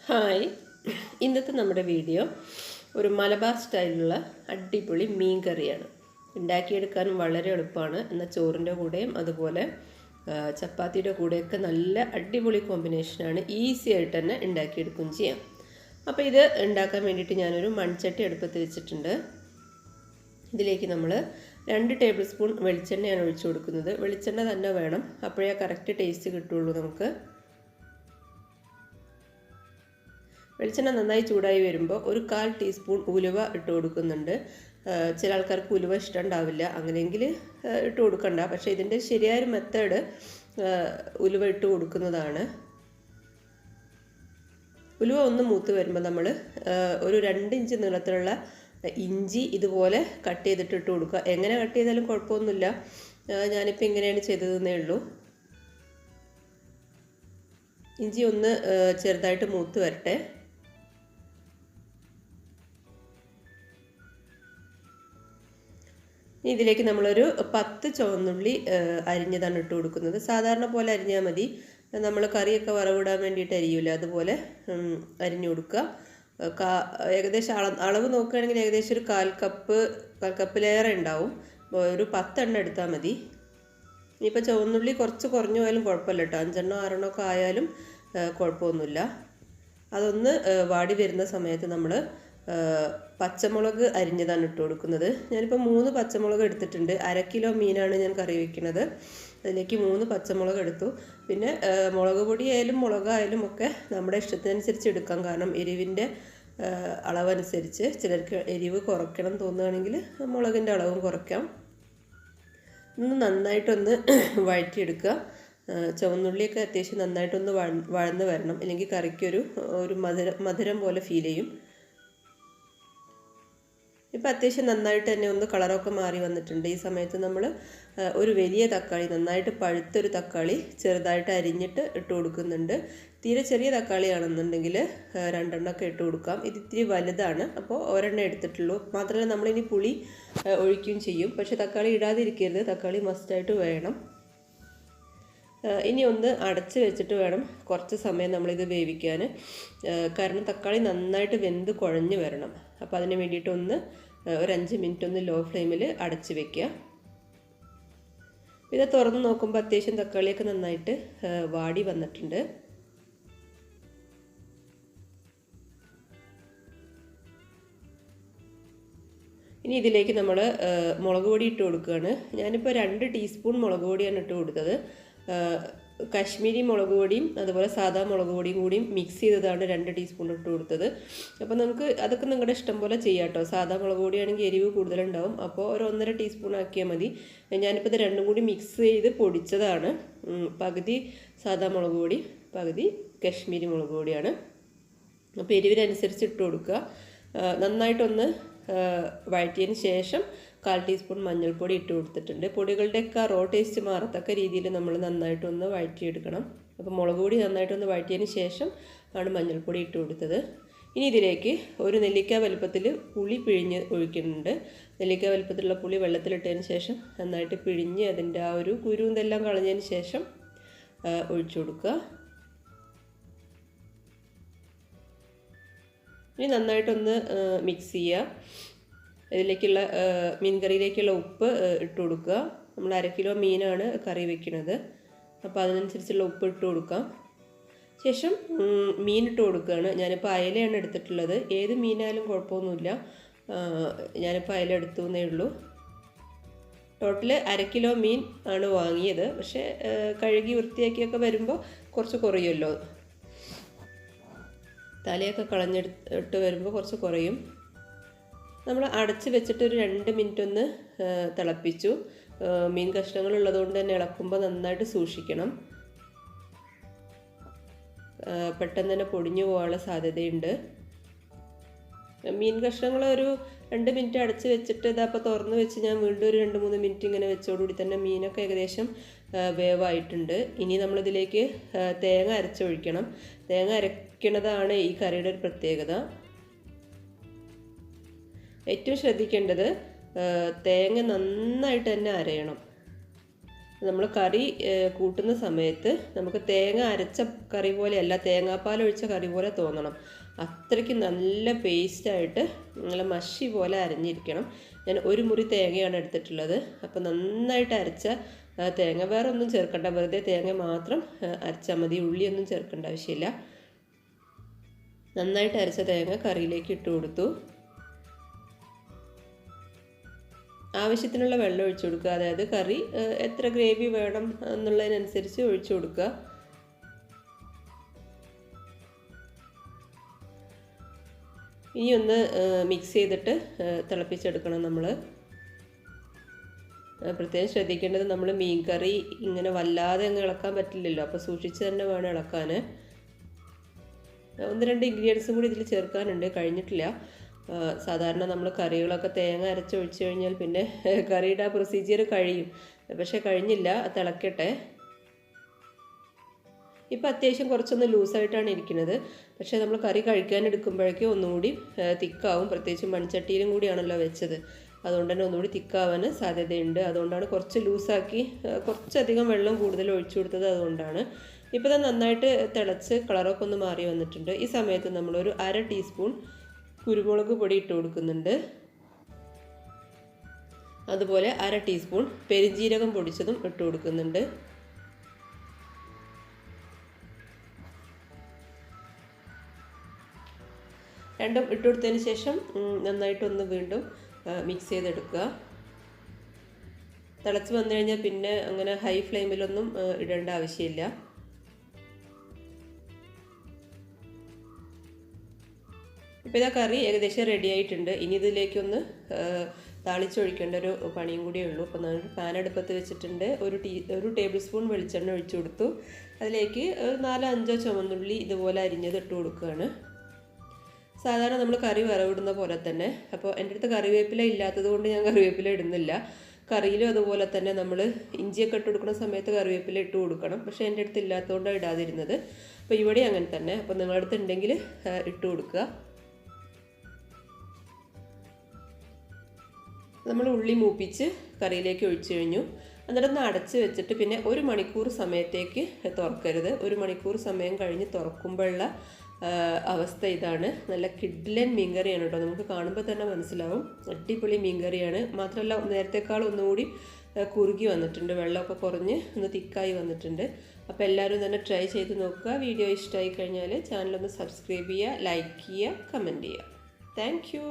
Hi, ഇന്നത്തെ നമ്മുടെ video ഒരു മലബാർ സ്റ്റൈലിലുള്ള അടിപൊളി മീൻ കറിയാണ്. ഉണ്ടാക്കിയെടുക്കാനും വളരെ എളുപ്പമാണ്. എന്നാൽ ചോറിൻ്റെ കൂടെയും അതുപോലെ ചപ്പാത്തിയുടെ കൂടെയൊക്കെ നല്ല അടിപൊളി കോമ്പിനേഷനാണ്. ഈസി ആയിട്ട് തന്നെ ഉണ്ടാക്കിയെടുക്കുകയും ചെയ്യാം. അപ്പോൾ ഇത് ഉണ്ടാക്കാൻ വേണ്ടിയിട്ട് ഞാനൊരു മൺചട്ടി അടുപ്പത്ത് വെച്ചിട്ടുണ്ട്. ഇതിലേക്ക് നമ്മൾ 2 ടേബിൾ സ്പൂൺ വെളിച്ചെണ്ണയാണ് ഒഴിച്ചു കൊടുക്കുന്നത്. വെളിച്ചെണ്ണ തന്നെ വേണം, അപ്പോഴേ കറക്റ്റ് ടേസ്റ്റ് കിട്ടുള്ളൂ നമുക്ക്. വെളിച്ചെണ്ണ നന്നായി ചൂടായി വരുമ്പോൾ ഒരു 1/4 ടീസ്പൂൺ ഉലുവ ഇട്ട് കൊടുക്കുന്നുണ്ട്. ചില ആൾക്കാർക്ക് ഉലുവ ഇഷ്ടമുണ്ടാവില്ല, അങ്ങനെയെങ്കിൽ ഇട്ട് കൊടുക്കണ്ട. പക്ഷേ ഇതിൻ്റെ ശരിയായൊരു മെത്തേഡ് ഉലുവ ഇട്ട് കൊടുക്കുന്നതാണ്. ഉലുവ ഒന്ന് മൂത്ത് വരുമ്പോൾ നമ്മൾ ഒരു 2 ഇഞ്ച് നീളത്തിലുള്ള ഇഞ്ചി ഇതുപോലെ കട്ട് ചെയ്തിട്ട് ഇട്ട് കൊടുക്കുക. എങ്ങനെ കട്ട് ചെയ്താലും കുഴപ്പമൊന്നുമില്ല, ഞാനിപ്പോൾ ഇങ്ങനെയാണ് ചെയ്തതെന്നേ ഉള്ളൂ. ഇഞ്ചി ഒന്ന് ചെറുതായിട്ട് മൂത്ത് വരട്ടെ. ഇതിലേക്ക് നമ്മളൊരു 10 ചുവന്നുള്ളി അരിഞ്ഞതാണ് ഇട്ട് കൊടുക്കുന്നത്. സാധാരണ പോലെ അരിഞ്ഞാൽ മതി, നമ്മൾ കറിയൊക്കെ വറവിടാൻ വേണ്ടിയിട്ട് അരിയില്ല, അതുപോലെ അരിഞ്ഞു കൊടുക്കുക. ഏകദേശം അളവ് നോക്കുകയാണെങ്കിൽ ഏകദേശം ഒരു 1/4 കപ്പിലേറെ ഉണ്ടാവും. ഒരു 10 എണ്ണം എടുത്താൽ മതി. ഇനിയിപ്പോൾ ചുവന്നുള്ളി കുറച്ച് കുറഞ്ഞു പോയാലും കുഴപ്പമില്ല കേട്ടോ, 5 എണ്ണോ 6 എണ്ണോ ഒക്കെ ആയാലും കുഴപ്പമൊന്നുമില്ല. അതൊന്ന് വാടി വരുന്ന സമയത്ത് നമ്മൾ പച്ചമുളക് അരിഞ്ഞതാണ് ഇട്ട് കൊടുക്കുന്നത്. ഞാനിപ്പോൾ 3 പച്ചമുളക് എടുത്തിട്ടുണ്ട്. 1/2 കിലോ മീനാണ് ഞാൻ കറി വയ്ക്കുന്നത്. അതിലേക്ക് 3 പച്ചമുളക് എടുത്തു. പിന്നെ മുളക് പൊടിയായാലും മുളകായാലും ഒക്കെ നമ്മുടെ ഇഷ്ടത്തിനനുസരിച്ച് എടുക്കാം. കാരണം എരിവിൻ്റെ അളവനുസരിച്ച് ചിലർക്ക് എരിവ് കുറയ്ക്കണം തോന്നുകയാണെങ്കിൽ മുളകിൻ്റെ അളവും കുറയ്ക്കാം. നന്നായിട്ടൊന്ന് വഴറ്റിയെടുക്കുക. ചുവന്നുള്ളിയൊക്കെ അത്യാവശ്യം നന്നായിട്ടൊന്ന് വഴന്ന് വരണം, അല്ലെങ്കിൽ കറിക്കൊരു മധുരം പോലെ ഫീൽ ചെയ്യും. ഇപ്പോൾ അത്യാവശ്യം നന്നായിട്ട് തന്നെ ഒന്ന് കളറൊക്കെ മാറി വന്നിട്ടുണ്ട്. ഈ സമയത്ത് നമ്മൾ ഒരു വലിയ തക്കാളി, നന്നായിട്ട് പഴുത്തൊരു തക്കാളി ചെറുതായിട്ട് അരിഞ്ഞിട്ട് ഇട്ട് കൊടുക്കുന്നുണ്ട്. തീരെ ചെറിയ തക്കാളിയാണെന്നുണ്ടെങ്കിൽ 2 എണ്ണമൊക്കെ ഇട്ട് കൊടുക്കാം. ഇത് ഇത്തിരി വലുതാണ്, അപ്പോൾ ഒരെണ്ണം എടുത്തിട്ടുള്ളൂ. മാത്രമല്ല നമ്മളിനി പുളി ഒഴിക്കുകയും ചെയ്യും. പക്ഷേ തക്കാളി ഇടാതിരിക്കരുത്, തക്കാളി മസ്റ്റായിട്ട് വേണം. ഇനി ഒന്ന് അടച്ച് വെച്ചിട്ട് വേണം കുറച്ച് സമയം നമ്മളിത് വേവിക്കാൻ. കാരണം തക്കാളി നന്നായിട്ട് വെന്ത് കുഴഞ്ഞ് വരണം. അപ്പോൾ അതിന് വേണ്ടിയിട്ട് ഒരു 5 മിനിറ്റ് ഒന്ന് ലോ ഫ്ലെയിമിൽ അടച്ച് വെക്കുക. ഇത് തുറന്ന് നോക്കുമ്പോൾ അത്യാവശ്യം തക്കാളിയൊക്കെ നന്നായിട്ട് വാടി വന്നിട്ടുണ്ട്. ഇനി ഇതിലേക്ക് നമ്മൾ മുളക് പൊടി ഇട്ട് കൊടുക്കുകയാണ്. ഞാനിപ്പോൾ 2 ടീസ്പൂൺ മുളക് പൊടിയാണ് ഇട്ട് കൊടുത്തത്. കാശ്മീരി മുളക് പൊടിയും അതുപോലെ സാധാ മുളക് പൊടിയും കൂടിയും മിക്സ് ചെയ്തതാണ് 2 ടീസ്പൂൺ ഇട്ട് കൊടുത്തത്. അപ്പോൾ നമുക്ക് അതൊക്കെ നിങ്ങളുടെ ഇഷ്ടം പോലെ ചെയ്യാം കേട്ടോ. സാധാ മുളക് പൊടിയാണെങ്കിൽ എരിവ് കൂടുതലുണ്ടാവും, അപ്പോൾ ഒരു 1.5 ടീസ്പൂൺ ആക്കിയാൽ മതി. ഞാനിപ്പോൾ ഇത് രണ്ടും കൂടി മിക്സ് ചെയ്ത് പൊടിച്ചതാണ്. പകുതി സാധാ മുളക് പൊടി, പകുതി കാശ്മീരി മുളക് പൊടിയാണ്. അപ്പോൾ എരിവിനനുസരിച്ച് ഇട്ട് കൊടുക്കുക. നന്നായിട്ടൊന്ന് വഴറ്റിയതിന് ശേഷം 1/4 ടീസ്പൂൺ മഞ്ഞൾപ്പൊടി ഇട്ട് കൊടുത്തിട്ടുണ്ട്. പൊടികളുടെയൊക്കെ റോ ടേസ്റ്റ് മാറത്തക്ക രീതിയിൽ നമ്മൾ നന്നായിട്ടൊന്ന് വഴറ്റിയെടുക്കണം. അപ്പോൾ മുളക് പൊടി നന്നായിട്ടൊന്ന് വഴറ്റിയതിന് ശേഷം ആണ് മഞ്ഞൾപ്പൊടി ഇട്ട് കൊടുത്തത്. ഇനി ഇതിലേക്ക് ഒരു നെല്ലിക്ക വലുപ്പത്തിൽ പുളി പിഴിഞ്ഞ് ഒഴിക്കുന്നുണ്ട്. നെല്ലിക്ക വലുപ്പത്തിലുള്ള പുളി വെള്ളത്തിലിട്ടതിന് ശേഷം നന്നായിട്ട് പിഴിഞ്ഞ് അതിൻ്റെ ആ ഒരു കുരുന്തെല്ലാം കളഞ്ഞതിന് ശേഷം ഒഴിച്ചു കൊടുക്കുക. ഇനി നന്നായിട്ടൊന്ന് മിക്സ് ചെയ്യുക. ഇതിലേക്കുള്ള മീൻ കറിയിലേക്കുള്ള ഉപ്പ് ഇട്ട് കൊടുക്കുക. നമ്മൾ 1/2 കിലോ മീനാണ് കറി വെക്കുന്നത്, അപ്പോൾ അതിനനുസരിച്ചുള്ള ഉപ്പ് ഇട്ട് കൊടുക്കാം. ശേഷം മീൻ ഇട്ട് കൊടുക്കുകയാണ്. ഞാനിപ്പോൾ അയലയാണ് എടുത്തിട്ടുള്ളത്. ഏത് മീനായാലും കുഴപ്പമൊന്നുമില്ല, ഞാനിപ്പോൾ അയല എടുത്തു എന്നേ ഉള്ളൂ. ടോട്ടൽ 1/2 കിലോ മീൻ ആണ് വാങ്ങിയത്. പക്ഷേ കഴുകി വൃത്തിയാക്കിയൊക്കെ വരുമ്പോൾ കുറച്ച് കുറയുമല്ലോ, തലയൊക്കെ കളഞ്ഞെടുത്ത് വരുമ്പോൾ കുറച്ച് കുറയും. നമ്മൾ അടച്ച് വെച്ചിട്ട് ഒരു 2 മിനിറ്റ് ഒന്ന് തിളപ്പിച്ചു. മീൻ കഷ്ണങ്ങളുള്ളതുകൊണ്ട് തന്നെ ഇളക്കുമ്പോൾ നന്നായിട്ട് സൂക്ഷിക്കണം, പെട്ടെന്ന് തന്നെ പൊടിഞ്ഞു പോകാനുള്ള സാധ്യതയുണ്ട്. മീൻ കഷ്ണങ്ങൾ ഒരു 2 മിനിറ്റ് അടച്ച് വെച്ചിട്ട് ഇതപ്പോൾ തുറന്ന് വെച്ച് ഞാൻ വീണ്ടും ഒരു 2-3 മിനിറ്റ് ഇങ്ങനെ വെച്ചോടുകൂടി തന്നെ മീനൊക്കെ ഏകദേശം വേവായിട്ടുണ്ട്. ഇനി നമ്മളിതിലേക്ക് തേങ്ങ അരച്ചൊഴിക്കണം. തേങ്ങ അരയ്ക്കുന്നതാണ് ഈ കറിയുടെ ഒരു പ്രത്യേകത. ഏറ്റവും ശ്രദ്ധിക്കേണ്ടത് തേങ്ങ നന്നായിട്ട് തന്നെ അരയണം. നമ്മൾ കറി കൂട്ടുന്ന സമയത്ത് നമുക്ക് തേങ്ങ അരച്ച കറി പോലെയല്ല, തേങ്ങാപ്പാൽ ഒഴിച്ച കറി പോലെ തോന്നണം. അത്രയ്ക്ക് നല്ല പേസ്റ്റായിട്ട് നല്ല മഷി പോലെ അരഞ്ഞിരിക്കണം. ഞാൻ ഒരു മുറി തേങ്ങയാണ് എടുത്തിട്ടുള്ളത്. അപ്പോൾ നന്നായിട്ട് അരച്ച തേങ്ങ, വേറെ ഒന്നും ചേർക്കണ്ട, വെറുതെ തേങ്ങ മാത്രം അരച്ചാൽ മതി, ഉള്ളിയൊന്നും ചേർക്കേണ്ട ആവശ്യമില്ല. നന്നായിട്ട് അരച്ച തേങ്ങ കറിയിലേക്ക് ഇട്ട് കൊടുത്തു. ആവശ്യത്തിനുള്ള വെള്ളം ഒഴിച്ചു കൊടുക്കുക. അതായത് കറി എത്ര ഗ്രേവി വേണം എന്നുള്ളതിനനുസരിച്ച് ഒഴിച്ചു കൊടുക്കുക. ഇനി ഒന്ന് മിക്സ് ചെയ്തിട്ട് തിളപ്പിച്ചെടുക്കണം. നമ്മൾ പ്രത്യേകം ശ്രദ്ധിക്കേണ്ടത്, നമ്മൾ മീൻ കറി ഇങ്ങനെ വല്ലാതെ അങ്ങ് ഇളക്കാൻ പറ്റില്ലല്ലോ, അപ്പോൾ സൂക്ഷിച്ച് തന്നെ വേണം ഇളക്കാൻ. 1-2 ഇൻഗ്രീഡിയൻസും കൂടി ഇതിൽ ചേർക്കാനുണ്ട്, കഴിഞ്ഞിട്ടില്ല. സാധാരണ നമ്മൾ കറികളൊക്കെ തേങ്ങ അരച്ചൊഴിച്ച് കഴിഞ്ഞാൽ പിന്നെ കറിയുടെ ആ പ്രൊസീജിയർ കഴിയും, പക്ഷേ കഴിഞ്ഞില്ല. തിളക്കട്ടെ. ഇപ്പോൾ അത്യാവശ്യം കുറച്ചൊന്ന് ലൂസായിട്ടാണ് ഇരിക്കുന്നത്, പക്ഷേ നമ്മൾ കറി കഴിക്കാൻ എടുക്കുമ്പോഴേക്കും ഒന്നുകൂടി തിക്കാവും. പ്രത്യേകിച്ച് മൺചട്ടിയിലും കൂടിയാണല്ലോ വെച്ചത്, അതുകൊണ്ട് തന്നെ ഒന്നുകൂടി തിക്കാവാൻ സാധ്യതയുണ്ട്. അതുകൊണ്ടാണ് കുറച്ച് ലൂസാക്കി കുറച്ചധികം വെള്ളം കൂടുതൽ ഒഴിച്ചു കൊടുത്തത്. അതുകൊണ്ടാണ്. ഇപ്പോൾ ഇത് നന്നായിട്ട് തിളച്ച് കളറൊക്കെ ഒന്ന് മാറി വന്നിട്ടുണ്ട്. ഈ സമയത്ത് നമ്മളൊരു 1/2 ടീസ്പൂൺ കുരുമുളക് പൊടി ഇട്ട് കൊടുക്കുന്നുണ്ട്. അതുപോലെ 1/2 ടീസ്പൂൺ പെരുംജീരകം പൊടിച്ചതും ഇട്ട് കൊടുക്കുന്നുണ്ട്. രണ്ടും ഇട്ട് കൊടുത്തതിന് ശേഷം നന്നായിട്ടൊന്ന് വീണ്ടും മിക്സ് ചെയ്തെടുക്കുക. തിളച്ച് വന്നു കഴിഞ്ഞാൽ പിന്നെ അങ്ങനെ ഹൈ ഫ്ലെയിമിലൊന്നും ഇടേണ്ട ആവശ്യമില്ല. ഇപ്പോൾ ഇതാ കറി ഏകദേശം റെഡി ആയിട്ടുണ്ട്. ഇനി ഇതിലേക്കൊന്ന് താളിച്ചൊഴിക്കേണ്ട ഒരു പണിയും കൂടിയേ ഉള്ളൂ. അപ്പോൾ ഞാൻ പാൻ അടുപ്പത്ത് വെച്ചിട്ടുണ്ട്. ഒരു ടേബിൾ സ്പൂൺ വെളിച്ചെണ്ണ ഒഴിച്ചു കൊടുത്തു. അതിലേക്ക് 4-5 ചുവന്നുള്ളി ഇതുപോലെ അരിഞ്ഞത് ഇട്ട് കൊടുക്കുകയാണ്. സാധാരണ നമ്മൾ കറി വറവിടുന്ന പോലെ തന്നെ. അപ്പോൾ എൻ്റെ അടുത്ത് കറിവേപ്പില ഇല്ലാത്തത് കൊണ്ട് ഞാൻ കറിവേപ്പില ഇടുന്നില്ല. കറിയിലും അതുപോലെ തന്നെ നമ്മൾ ഇഞ്ചിയൊക്കെ ഇട്ട് കൊടുക്കുന്ന സമയത്ത് കറിവേപ്പില ഇട്ട് കൊടുക്കണം. പക്ഷേ എൻ്റെ അടുത്ത് ഇല്ലാത്തതുകൊണ്ടാണ് ഇടാതിരുന്നത്. അപ്പോൾ ഇവിടെ അങ്ങനെ തന്നെ. അപ്പോൾ നിങ്ങളുടെ അടുത്ത് ഉണ്ടെങ്കിൽ ഇട്ട് കൊടുക്കുക. നമ്മൾ ഉള്ളി മൂപ്പിച്ച് കറിയിലേക്ക് ഒഴിച്ചു കഴിഞ്ഞു. എന്നിട്ടൊന്ന് അടച്ച് വെച്ചിട്ട് പിന്നെ 1 മണിക്കൂർ സമയത്തേക്ക് തുറക്കരുത്. 1 മണിക്കൂർ സമയം കഴിഞ്ഞ് തുറക്കുമ്പോഴുള്ള അവസ്ഥ ഇതാണ്. നല്ല കിഡ്ലൻ മീൻകറിയാണ് കേട്ടോ. നമുക്ക് കാണുമ്പോൾ തന്നെ മനസ്സിലാവും, അടിപൊളി മീൻകറിയാണ്. മാത്രമല്ല നേരത്തെക്കാൾ ഒന്നുകൂടി കുറുകി വന്നിട്ടുണ്ട്, വെള്ളമൊക്കെ കുറഞ്ഞ് ഒന്ന് തിക്കായി വന്നിട്ടുണ്ട്. അപ്പോൾ എല്ലാവരും തന്നെ ട്രൈ ചെയ്ത് നോക്കുക. വീഡിയോ ഇഷ്ടമായി കഴിഞ്ഞാൽ ചാനലൊന്ന് സബ്സ്ക്രൈബ് ചെയ്യുക, ലൈക്ക് ചെയ്യുക, കമൻറ്റ് ചെയ്യുക. Thank you.